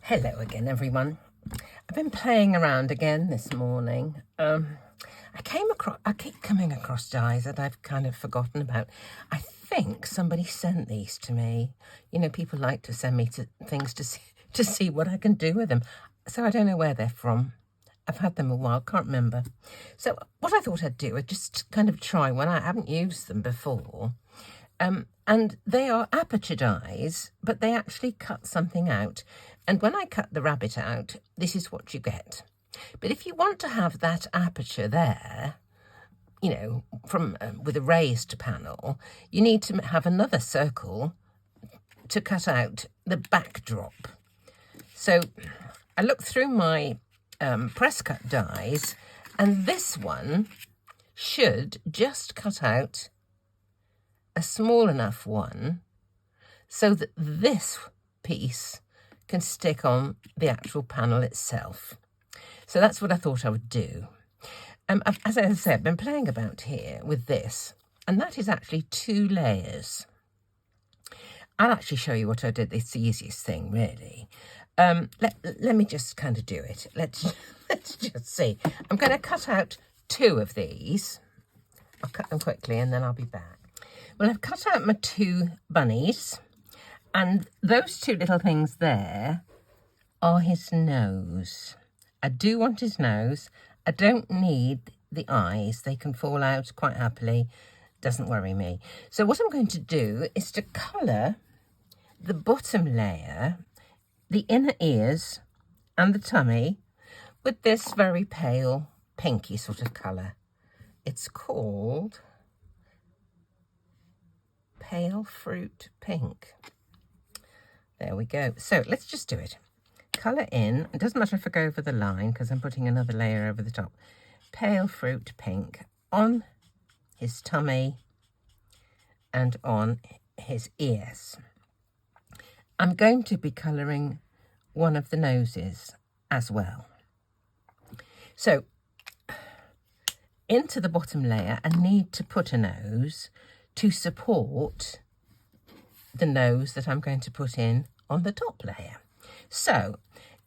Hello again, everyone. I've been playing around again this morning. I keep coming across dies that I've kind of forgotten about. I think somebody sent these to me. You know, people like to send me things to see what I can do with them. So I don't know where they're from. I've had them a while, can't remember. So what I thought I'd do is just kind of try one. I haven't used them before. And they are aperture dies, but they actually cut something out. And when I cut the rabbit out, this is what you get. But if you want to have that aperture there, you know, from with a raised panel, you need to have another circle to cut out the backdrop. So I looked through my Presscut dies, and this one should just cut out a small enough one so that this piece can stick on the actual panel itself. So that's what I thought I would do. As I said, I've been playing about here with this, and that is actually 2 layers. I'll actually show you what I did. It's the easiest thing, really. Let me just kind of do it. Let's just see. I'm going to cut out 2 of these. I'll cut them quickly and then I'll be back. Well, I've cut out my 2 bunnies, and those 2 little things there are his nose. I do want his nose. I don't need the eyes. They can fall out quite happily. Doesn't worry me. So what I'm going to do is to colour the bottom layer, the inner ears and the tummy with this very pale pinky sort of colour. It's called Pale Fruit Pink. There we go. So let's just do it. Colour in. It doesn't matter if I go over the line because I'm putting another layer over the top. Pale Fruit Pink on his tummy and on his ears. I'm going to be colouring one of the noses as well. So into the bottom layer, I need to put a nose to support the nose that I'm going to put in on the top layer. So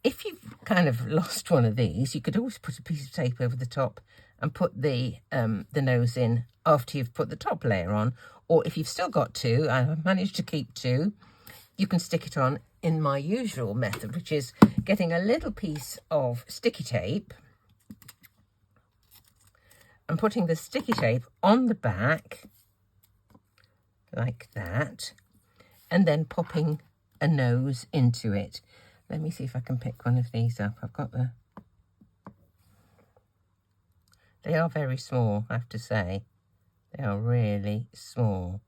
if you've kind of lost one of these, you could always put a piece of tape over the top and put the nose in after you've put the top layer on. Or if you've still got 2, I've managed to keep 2, you can stick it on in my usual method, which is getting a little piece of sticky tape and putting the sticky tape on the back like that, and then popping a nose into it. Let me see if I can pick one of these up. I've got they are very small, I have to say. They are really small.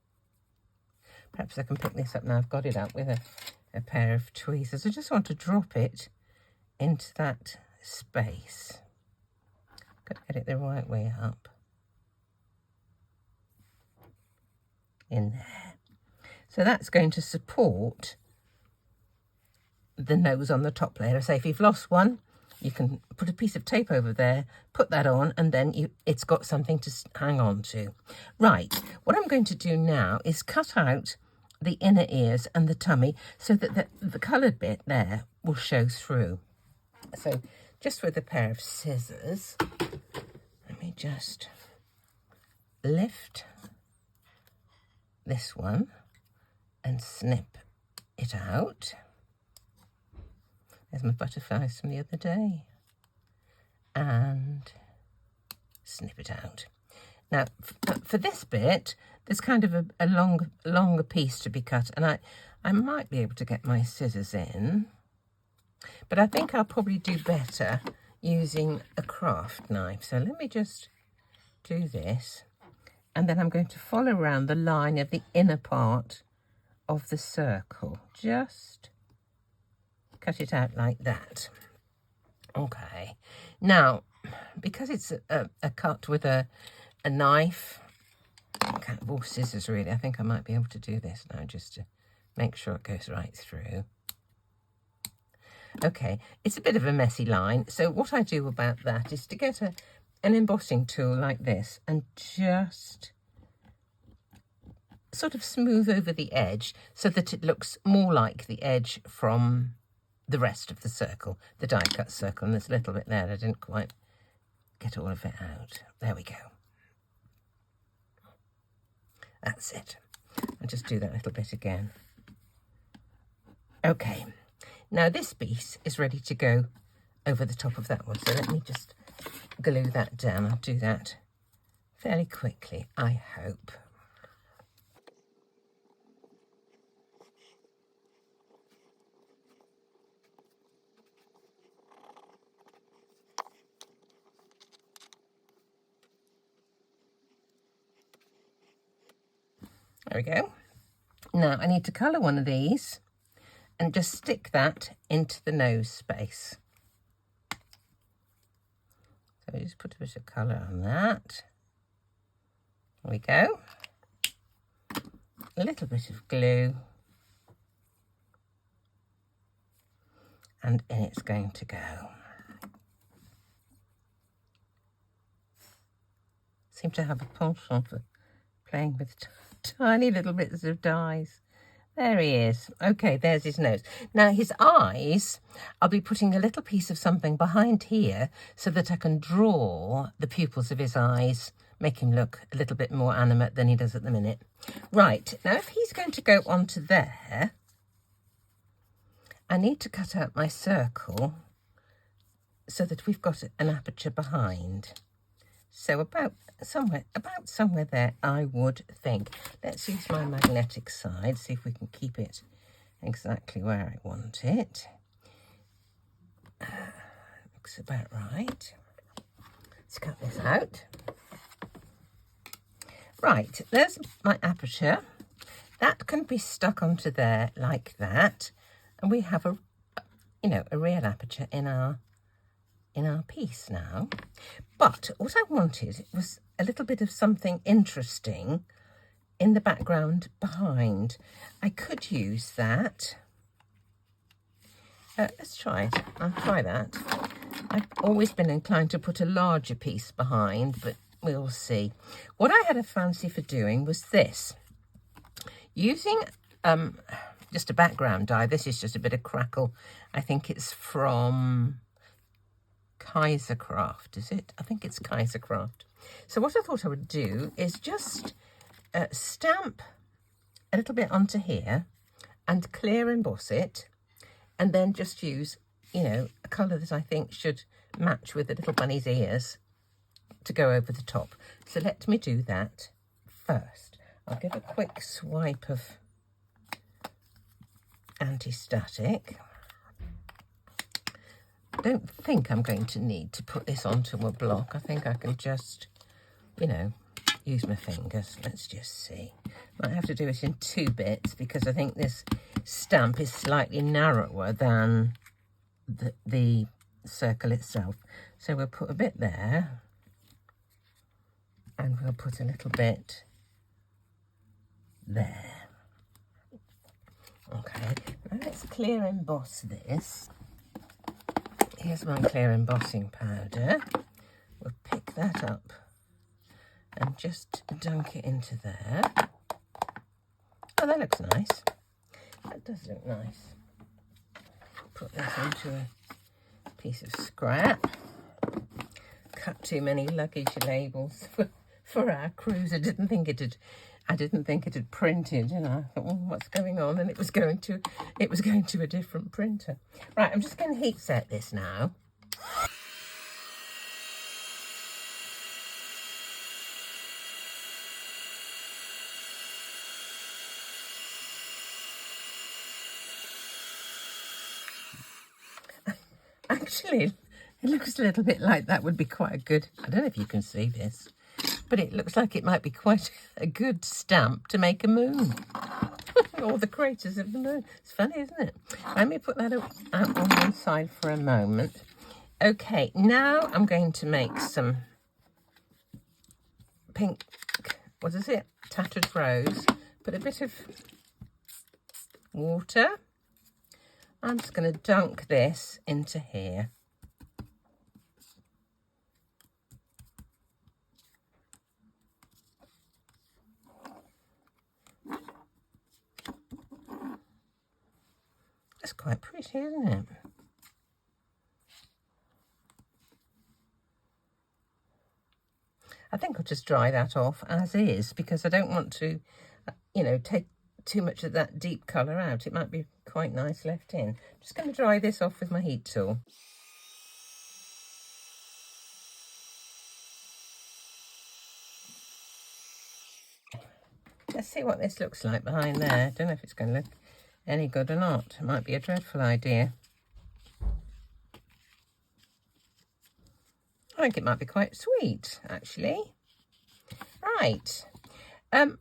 Perhaps I can pick this up now. I've got it up with a pair of tweezers. I just want to drop it into that space. Got to get it the right way up. In there. So that's going to support the nose on the top layer. So if you've lost one, you can put a piece of tape over there, put that on, and then it's got something to hang on to. Right, what I'm going to do now is cut out the inner ears and the tummy so that the coloured bit there will show through. So just with a pair of scissors, let me just lift this one and snip it out. There's my butterflies from the other day. And snip it out. Now, for this bit, there's kind of a longer piece to be cut, and I might be able to get my scissors in, but I think I'll probably do better using a craft knife. So let me just do this, and then I'm going to follow around the line of the inner part of the circle. Just cut it out like that. Okay. Now, because it's a cut with a knife, or scissors really, I think I might be able to do this now just to make sure it goes right through. Okay, it's a bit of a messy line, so what I do about that is to get an embossing tool like this and just sort of smooth over the edge so that it looks more like the edge from the rest of the circle, the die cut circle, and there's a little bit there. I didn't quite get all of it out. There we go. That's it. I'll just do that little bit again. Okay, now this piece is ready to go over the top of that one. So let me just glue that down. I'll do that fairly quickly, I hope. There we go. Now I need to colour one of these and just stick that into the nose space. So just put a bit of colour on that. There we go. A little bit of glue. And in it's going to go. Seem to have a penchant for playing with tiny little bits of dyes. There he is. Okay, there's his nose. Now his eyes, I'll be putting a little piece of something behind here so that I can draw the pupils of his eyes, make him look a little bit more animate than he does at the minute. Right, now if he's going to go onto there, I need to cut out my circle so that we've got an aperture behind. So about somewhere there, I would think. Let's use my magnetic side, see if we can keep it exactly where I want it. Looks about right. Let's cut this out. Right, there's my aperture. That can be stuck onto there like that, and we have a real aperture in our piece now. But what I wanted was a little bit of something interesting in the background behind. I could use that. Let's try it. I'll try that. I've always been inclined to put a larger piece behind, but we'll see. What I had a fancy for doing was this. Using just a background dye. This is just a bit of crackle. I think it's from Kaisercraft, is it? I think it's Kaisercraft. So what I thought I would do is just stamp a little bit onto here and clear emboss it, and then just use, a colour that I think should match with the little bunny's ears to go over the top. So let me do that first. I'll give a quick swipe of anti-static. I don't think I'm going to need to put this onto a block. I think I can just, use my fingers. Let's just see. Might have to do it in 2 bits because I think this stamp is slightly narrower than the circle itself. So we'll put a bit there, and we'll put a little bit there. Okay, now let's clear emboss this. Here's my clear embossing powder. We'll pick that up and just dunk it into there. Oh, that looks nice. That does look nice. Put that onto a piece of scrap. Cut too many luggage labels for our cruise. I didn't think it had printed, and I thought, what's going on? And it was going to a different printer. Right, I'm just going to heat set this now. Actually, it looks a little bit like that would be quite a good, I don't know if you can see this, but it looks like it might be quite a good stamp to make a moon. Or the craters of the moon. It's funny, isn't it? Let me put that out on one side for a moment. Okay, now I'm going to make some pink, what is it? Tattered rose. Put a bit of water. I'm just going to dunk this into here. That's quite pretty, isn't it? think I'll just dry that off as is, because I don't want to, you know, take too much of that deep colour out. It might be quite nice left in. I'm just going to dry this off with my heat tool. Let's see what this looks like behind there. Don't know if it's going to look any good or not. It might be a dreadful idea. I think it might be quite sweet, actually. Right.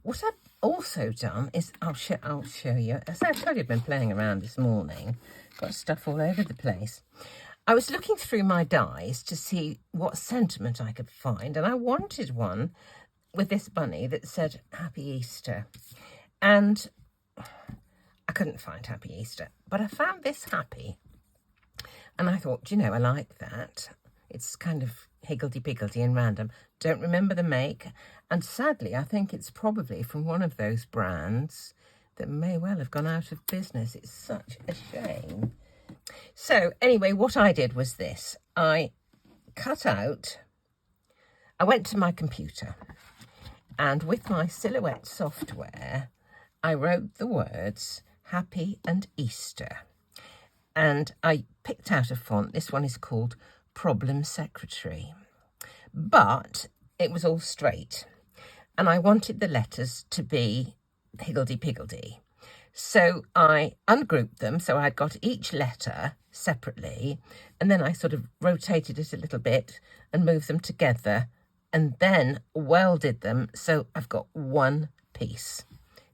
What I've also done is, I'll show you. As I told you, I've been playing around this morning. Got stuff all over the place. I was looking through my dies to see what sentiment I could find, and I wanted one with this bunny that said Happy Easter. And I couldn't find Happy Easter, but I found this happy. And I thought, you know, I like that. It's kind of higgledy-piggledy and random. Don't remember the make. And sadly, I think it's probably from one of those brands that may well have gone out of business. It's such a shame. So anyway, what I did was this. I went to my computer, and with my Silhouette software, I wrote the words Happy and Easter. And I picked out a font. This one is called Problem Secretary. But it was all straight. And I wanted the letters to be higgledy-piggledy. So I ungrouped them, so I'd got each letter separately, and then I sort of rotated it a little bit and moved them together, and then welded them so I've got one piece.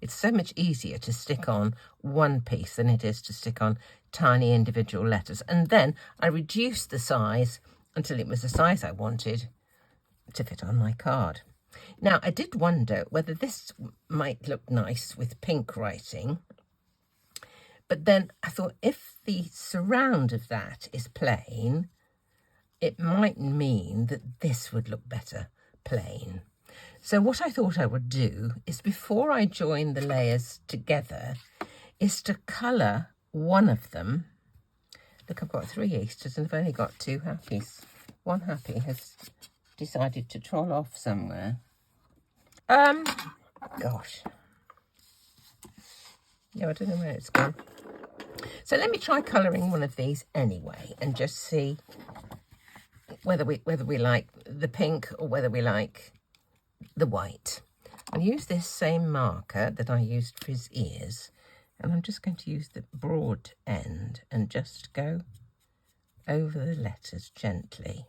It's so much easier to stick on one piece than it is to stick on tiny individual letters. And then I reduced the size until it was the size I wanted to fit on my card. Now, I did wonder whether this might look nice with pink writing, but then I thought if the surround of that is plain, it might mean that this would look better plain. So what I thought I would do is, before I join the layers together, is to colour one of them. Look, I've got 3 Easters and I've only got 2 Happies. One Happy has decided to troll off somewhere. Gosh. Yeah, I don't know where it's gone. So let me try colouring one of these anyway, and just see whether we like the pink or whether we like the white. I'll use this same marker that I used for his ears, and I'm just going to use the broad end and just go over the letters gently.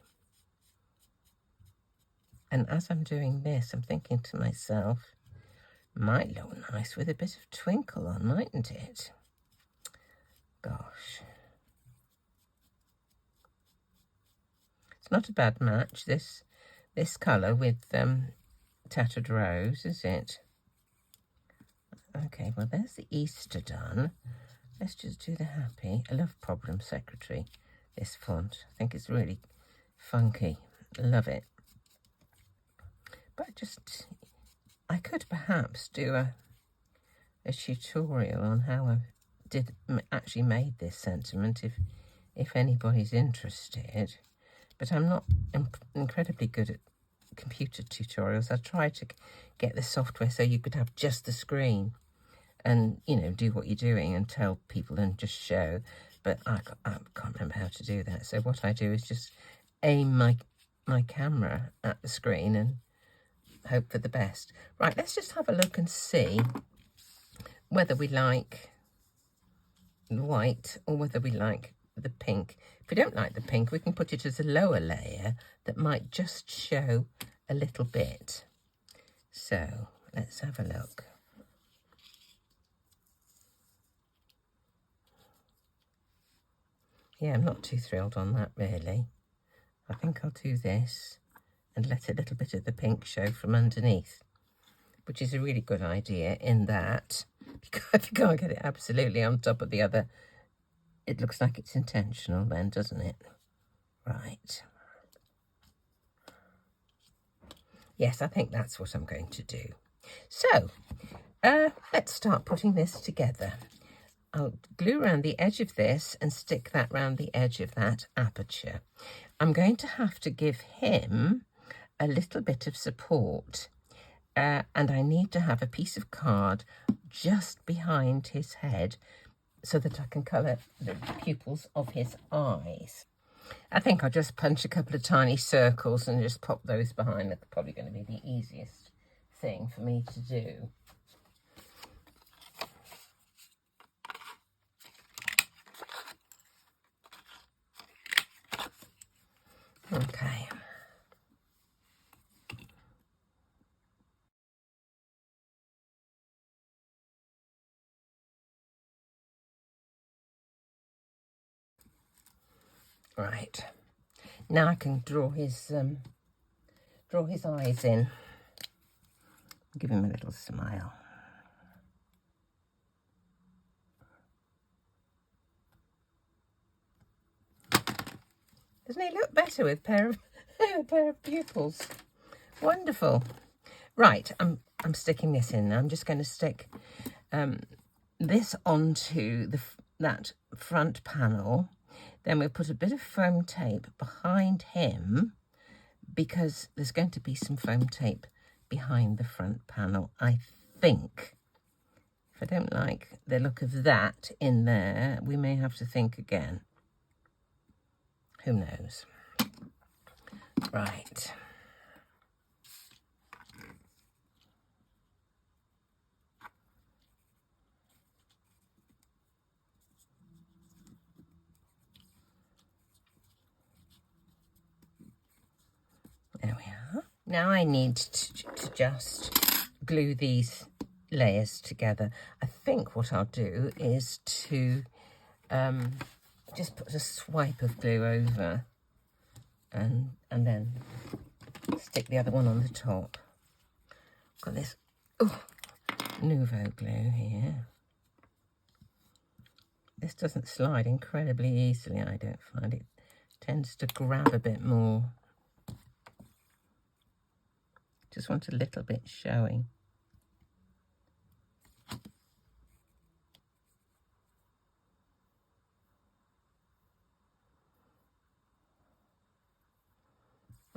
And as I'm doing this, I'm thinking to myself, might look nice with a bit of twinkle on, mightn't it? Gosh. It's not a bad match, this colour with Tattered Rose, is it? Okay, well, there's the Easter done. Let's just do the Happy. I love Problem Secretary, this font. I think it's really funky. Love it. But I could perhaps do a tutorial on how I actually made this sentiment if anybody's interested. But I'm not incredibly good at computer tutorials. I tried to get the software so you could have just the screen and, you know, do what you're doing and tell people and just show. But I can't remember how to do that. So what I do is just aim my camera at the screen and hope for the best. Right, let's just have a look and see whether we like the white or whether we like the pink. If we don't like the pink, we can put it as a lower layer that might just show a little bit. So let's have a look. Yeah, I'm not too thrilled on that, really. I think I'll do this and let a little bit of the pink show from underneath, which is a really good idea in that, because if you can't get it absolutely on top of the other, it looks like it's intentional then, doesn't it? Right. Yes, I think that's what I'm going to do. So, let's start putting this together. I'll glue around the edge of this and stick that round the edge of that aperture. I'm going to have to give him a little bit of support. And I need to have a piece of card just behind his head so that I can colour the pupils of his eyes. I think I'll just punch a couple of tiny circles and just pop those behind. That's probably going to be the easiest thing for me to do. Okay. Right. Now I can draw his eyes in. Give him a little smile. Doesn't he look better with a pair of pupils? Wonderful. Right, I'm sticking this in now. I'm just going to stick this onto that front panel. Then we'll put a bit of foam tape behind him because there's going to be some foam tape behind the front panel, I think. If I don't like the look of that in there, we may have to think again. Who knows? Right. There we are. Now I need to just glue these layers together. I think what I'll do is to just put a swipe of glue over and then stick the other one on the top. Got this Nouveau glue here. This doesn't slide incredibly easily, I don't find. It tends to grab a bit more. Just want a little bit showing.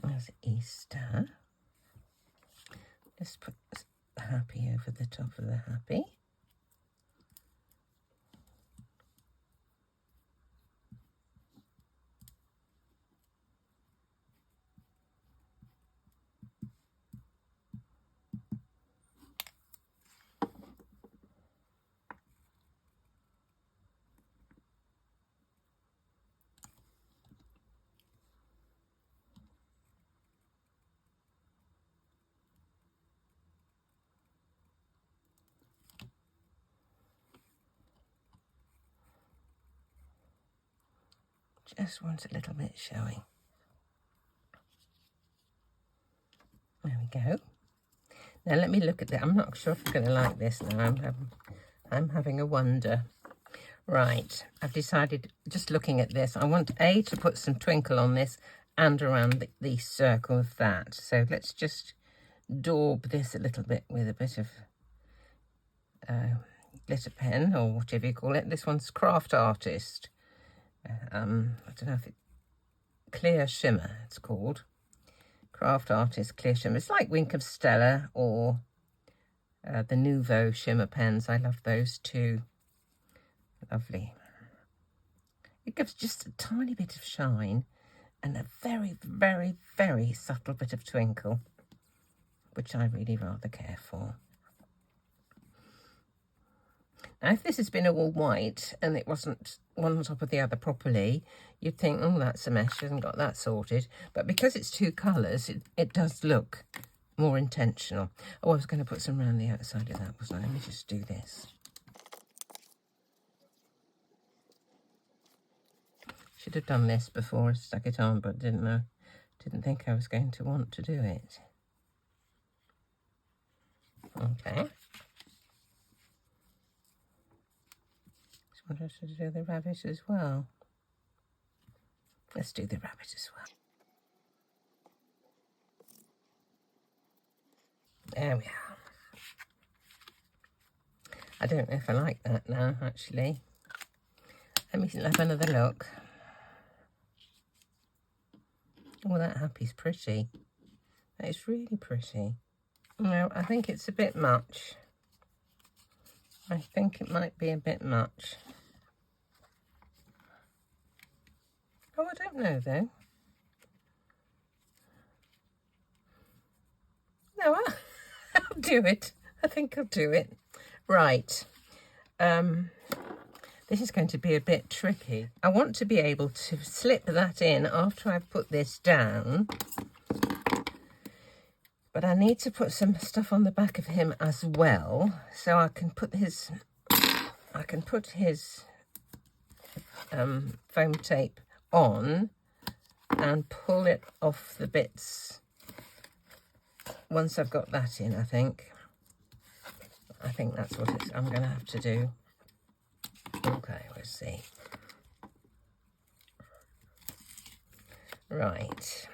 There's Easter. Just put the happy over the top of the happy. Just want a little bit showing. There we go. Now let me look at that. I'm not sure if I'm going to like this now. I'm having a wonder. Right, I've decided, just looking at this, I want to put some twinkle on this and around the circle of that. So let's just daub this a little bit with a bit of glitter pen or whatever you call it. This one's Craft Artist. I don't know if Clear Shimmer it's called. Craft Artist Clear Shimmer. It's like Wink of Stella or the Nouveau shimmer pens. I love those too. Lovely. It gives just a tiny bit of shine and a very, very, very subtle bit of twinkle, which I really rather care for. Now, if this has been all white and it wasn't one on top of the other properly, you'd think, oh, that's a mess, she hasn't got that sorted. But because it's two colours, it does look more intentional. Oh, I was going to put some around the outside of that, wasn't I? Let me just do this. Should have done this before I stuck it on, but didn't think I was going to want to do it. Okay. Just want us to do the rabbit as well. Let's do the rabbit as well. There we are. I don't know if I like that now, actually. Let me have another look. Oh, that happy's pretty. It's really pretty. No, I think it's a bit much. I think it might be a bit much. Oh, I don't know though. No, I'll do it. I think I'll do it. Right. This is going to be a bit tricky. I want to be able to slip that in after I've put this down. But I need to put some stuff on the back of him as well, so I can put his foam tape on and pull it off the bits once I've got that in. I think that's what I'm going to have to do. Okay, let's see. Right.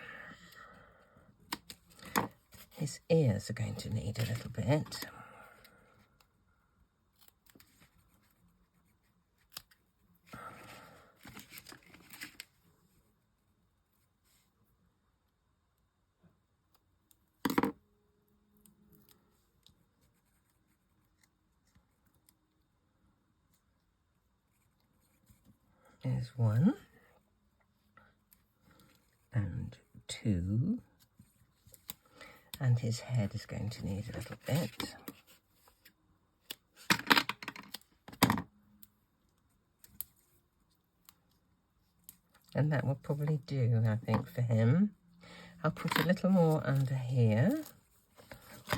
His ears are going to need a little bit. There's 1 and 2. And his head is going to need a little bit. And that will probably do, I think, for him. I'll put a little more under here.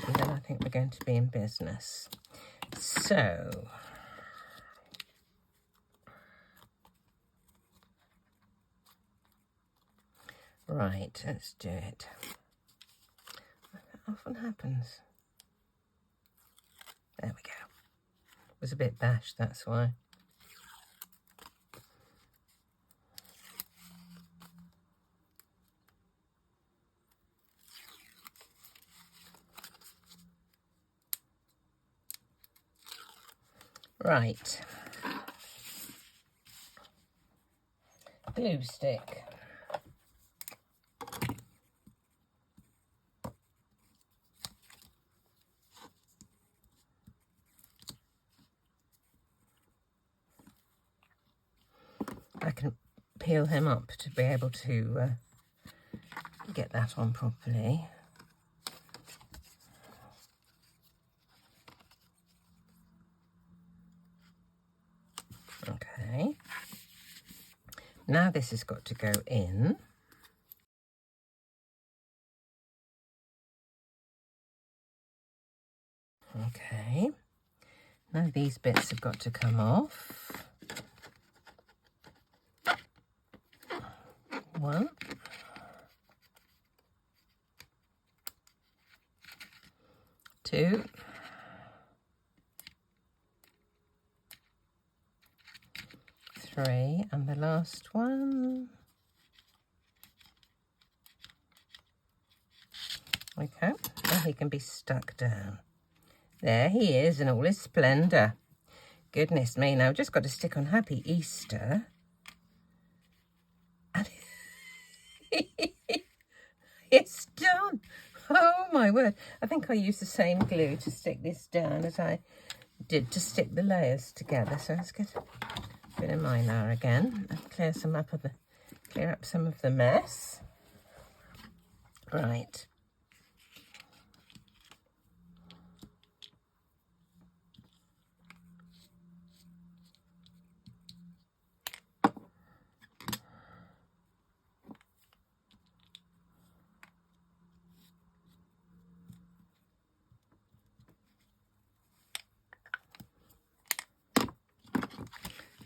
And then I think we're going to be in business. So, right, let's do it. Often happens. There we go. It was a bit bashed, that's why. Right. Glue stick. I can peel him up to be able to get that on properly. Okay. Now this has got to go in. Okay. Now these bits have got to come off. 1. 2. 3, and the last one. Okay, now he can be stuck down. There he is in all his splendour. Goodness me, now I've just got to stick on Happy Easter. And it's done. Oh my word. I think I used the same glue to stick this down as I did to stick the layers together. So let's get a bit of mylar again and clear up some of the mess. Right.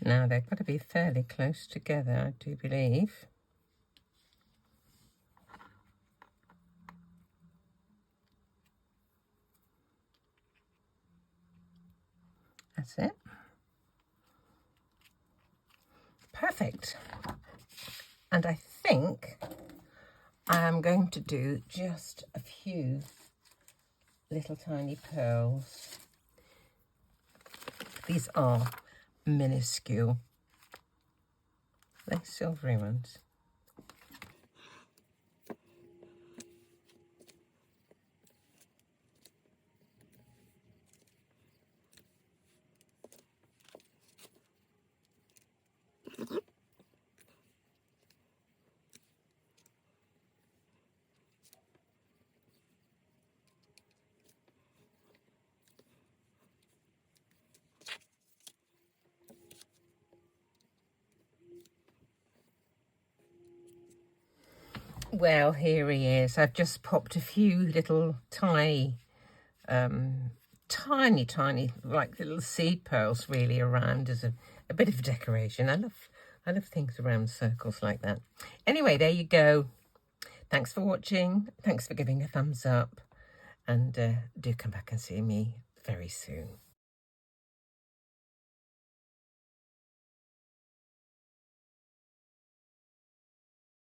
Now they've got to be fairly close together, I do believe. That's it. Perfect. And I think I am going to do just a few little tiny pearls. These are minuscule. They're silvery ones. Well, here he is. I've just popped a few little tiny, like little seed pearls really around as a bit of decoration. I love things around circles like that. Anyway, there you go. Thanks for watching. Thanks for giving a thumbs up. And do come back and see me very soon.